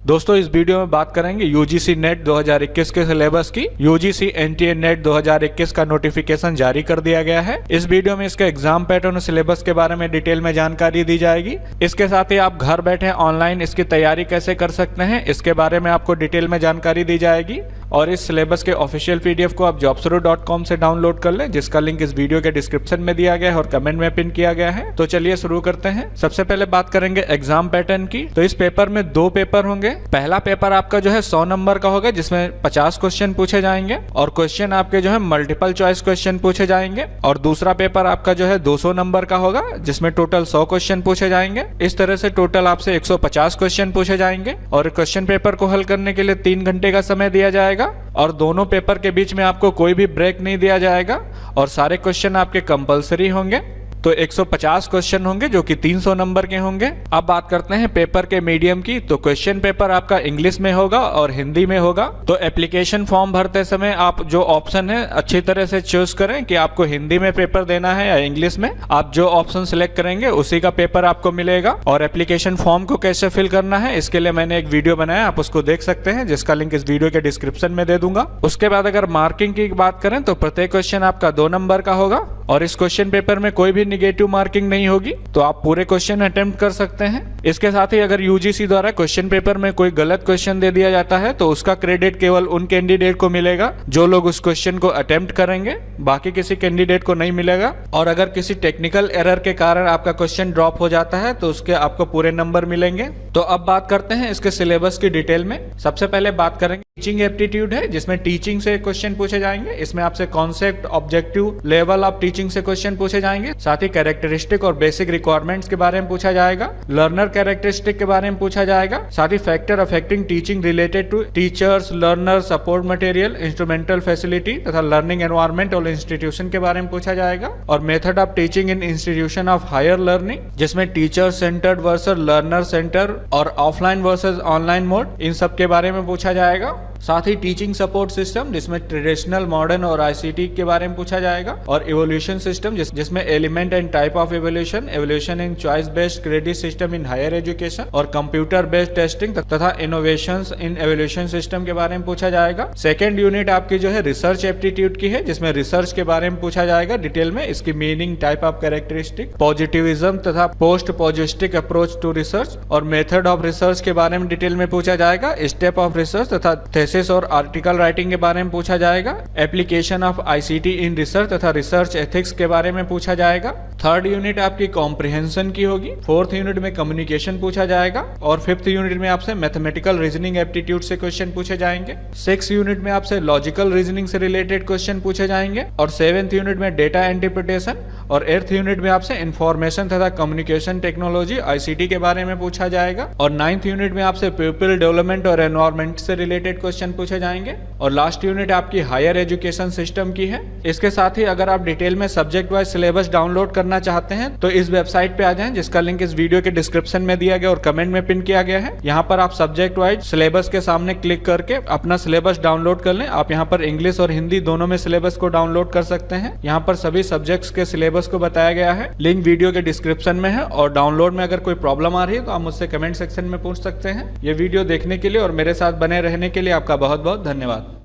दोस्तों इस वीडियो में बात करेंगे यूजीसी नेट 2021 के सिलेबस की। यूजीसी एनटीए नेट 2021 का नोटिफिकेशन जारी कर दिया गया है। इस वीडियो में इसका एग्जाम पैटर्न और सिलेबस के बारे में डिटेल में जानकारी दी जाएगी। इसके साथ ही आप घर बैठे ऑनलाइन इसकी तैयारी कैसे कर सकते हैं इसके बारे में आपको डिटेल में जानकारी दी जाएगी। और इस सिलेबस के ऑफिशियल पीडीएफ को आप jobsuru.com से डाउनलोड कर लें, जिसका लिंक इस वीडियो के डिस्क्रिप्शन में दिया गया है और कमेंट में पिन किया गया है। तो चलिए शुरू करते हैं। सबसे पहले बात करेंगे एग्जाम पैटर्न की। तो इस पेपर में 2 पेपर होंगे। पहला पेपर आपका जो है 100 नंबर का होगा, जिसमें 50 क्वेश्चन पूछे जाएंगे और क्वेश्चन आपके जो है मल्टीपल चॉइस क्वेश्चन पूछे जाएंगे। और दूसरा पेपर आपका जो है 200 नंबर का होगा, जिसमें टोटल 100 क्वेश्चन पूछे जाएंगे। इस तरह से टोटल आपसे 150 क्वेश्चन पूछे जाएंगे और क्वेश्चन पेपर को हल करने के लिए 3 घंटे का समय दिया जाएगा और दोनों पेपर के बीच में आपको कोई भी ब्रेक नहीं दिया जाएगा और सारे क्वेश्चन आपके कंपलसरी होंगे। तो 150 क्वेश्चन होंगे जो कि 300 नंबर के होंगे। अब बात करते हैं पेपर के मीडियम की। तो क्वेश्चन पेपर आपका इंग्लिश में होगा और हिंदी में होगा। तो एप्लीकेशन फॉर्म भरते समय आप जो ऑप्शन है अच्छी तरह से चूज करें कि आपको हिंदी में पेपर देना है या इंग्लिश में। आप जो ऑप्शन सिलेक्ट करेंगे उसी का पेपर आपको मिलेगा। और एप्लीकेशन फॉर्म को कैसे फिल करना है इसके लिए मैंने एक वीडियो बनाया, आप उसको देख सकते हैं, जिसका लिंक इस वीडियो के डिस्क्रिप्शन में दे दूंगा। उसके बाद अगर मार्किंग की बात करें तो प्रत्येक क्वेश्चन आपका 2 नंबर का होगा और इस क्वेश्चन पेपर में कोई भी निगेटिव मार्किंग नहीं होगी, तो आप पूरे क्वेश्चन अटेम्प्ट कर सकते हैं। इसके साथ ही अगर यूजीसी द्वारा क्वेश्चन पेपर में कोई गलत क्वेश्चन दे दिया जाता है तो उसका क्रेडिट केवल उन कैंडिडेट को मिलेगा जो लोग उस क्वेश्चन को अटेम्प्ट करेंगे, बाकी किसी कैंडिडेट को नहीं मिलेगा। और अगर किसी टेक्निकल एरर के कारण आपका क्वेश्चन ड्रॉप हो जाता है तो उसके आपको पूरे नंबर मिलेंगे। तो अब बात करते हैं इसके सिलेबस की डिटेल में। सबसे पहले बात करेंगे टीचिंग एप्टीट्यूड है, जिसमें टीचिंग से क्वेश्चन पूछे जाएंगे। इसमें आपसे concept, objective, level of teaching से क्वेश्चन पूछे जाएंगे। साथ ही कैरेक्टरिस्टिक और बेसिक रिक्वायरमेंट्स के बारे में पूछा जाएगा। लर्नर कैरेक्टरिस्टिक के बारे में पूछा जाएगा। साथ ही factor affecting teaching related to teachers, learner, support material, instrumental facility तथा लर्निंग एनवायरमेंट और इंस्टीट्यूशन के बारे में पूछा जाएगा। और method of teaching in institution of higher learning, जिसमें teacher centred versus learner centre और ऑफलाइन वर्सेस ऑनलाइन मोड, इन सब के बारे में पूछा जाएगा। साथ ही टीचिंग सपोर्ट सिस्टम, जिसमें ट्रेडिशनल, मॉडर्न और आईसीटी के बारे में पूछा जाएगा। और इवोल्यूशन सिस्टम, जिसमें element and type of evaluation, evaluation in choice based credit system in higher education और कंप्यूटर बेस्ड टेस्टिंग तथा इनोवेशंस इन एवोल्यूशन सिस्टम के बारे में पूछा जाएगा। सेकेंड यूनिट आपकी जो है रिसर्च एप्टीट्यूड की है, जिसमें रिसर्च के बारे में पूछा जाएगा डिटेल में, इसकी meaning, type of characteristic, positivism तथा post positivistic approach to research और मेथड ऑफ रिसर्च के बारे में डिटेल में पूछा जाएगा। स्टेप ऑफ रिसर्च तथा थीसिस और आर्टिकल राइटिंग के बारे में पूछा जाएगा। Application of ICT in research तथा रिसर्च एथिक्स के बारे में पूछा जाएगा। थर्ड यूनिट आपकी कॉम्प्रिहेंशन की होगी। फोर्थ यूनिट में कम्युनिकेशन पूछा जाएगा और फिफ्थ यूनिट में आपसे मैथमेटिकल रीजनिंग एप्टीट्यूड से क्वेश्चन पूछे जाएंगे। सिक्स यूनिट में आपसे लॉजिकल रीजनिंग से रिलेटेड क्वेश्चन पूछे जाएंगे और सेवेंथ यूनिट में डेटा इंटरप्रिटेशन और एट्थ यूनिट में आपसे इंफॉर्मेशन तथा कम्युनिकेशन टेक्नोलॉजी आईसीटी के बारे में पूछा जाएगा। और नाइन्थ यूनिट में आपसे पीपल डेवलपमेंट और एनवायरमेंट से रिलेटेड क्वेश्चन पूछे जाएंगे। और लास्ट यूनिट आपकी हायर एजुकेशन सिस्टम की है। इसके साथ ही अगर आप डिटेल में सब्जेक्ट वाइज सिलेबस डाउनलोड करना चाहते हैं तो इस वेबसाइट पे आ जाएं, जिसका लिंक इस वीडियो के डिस्क्रिप्शन में दिया गया और कमेंट में पिन किया गया है। यहाँ पर आप सब्जेक्ट वाइज सिलेबस के सामने क्लिक करके अपना सिलेबस डाउनलोड कर लें। आप यहाँ पर इंग्लिश और हिंदी दोनों में सिलेबस को डाउनलोड कर सकते हैं। यहाँ पर सभी सब्जेक्ट्स के सिलेबस को बताया गया है। लिंक वीडियो के डिस्क्रिप्शन में है। और डाउनलोड में अगर कोई प्रॉब्लम आ रही है तो आप मुझसे कमेंट सेक्शन में पूछ सकते हैं। ये वीडियो देखने के लिए और मेरे साथ बने रहने के लिए आपका बहुत बहुत धन्यवाद।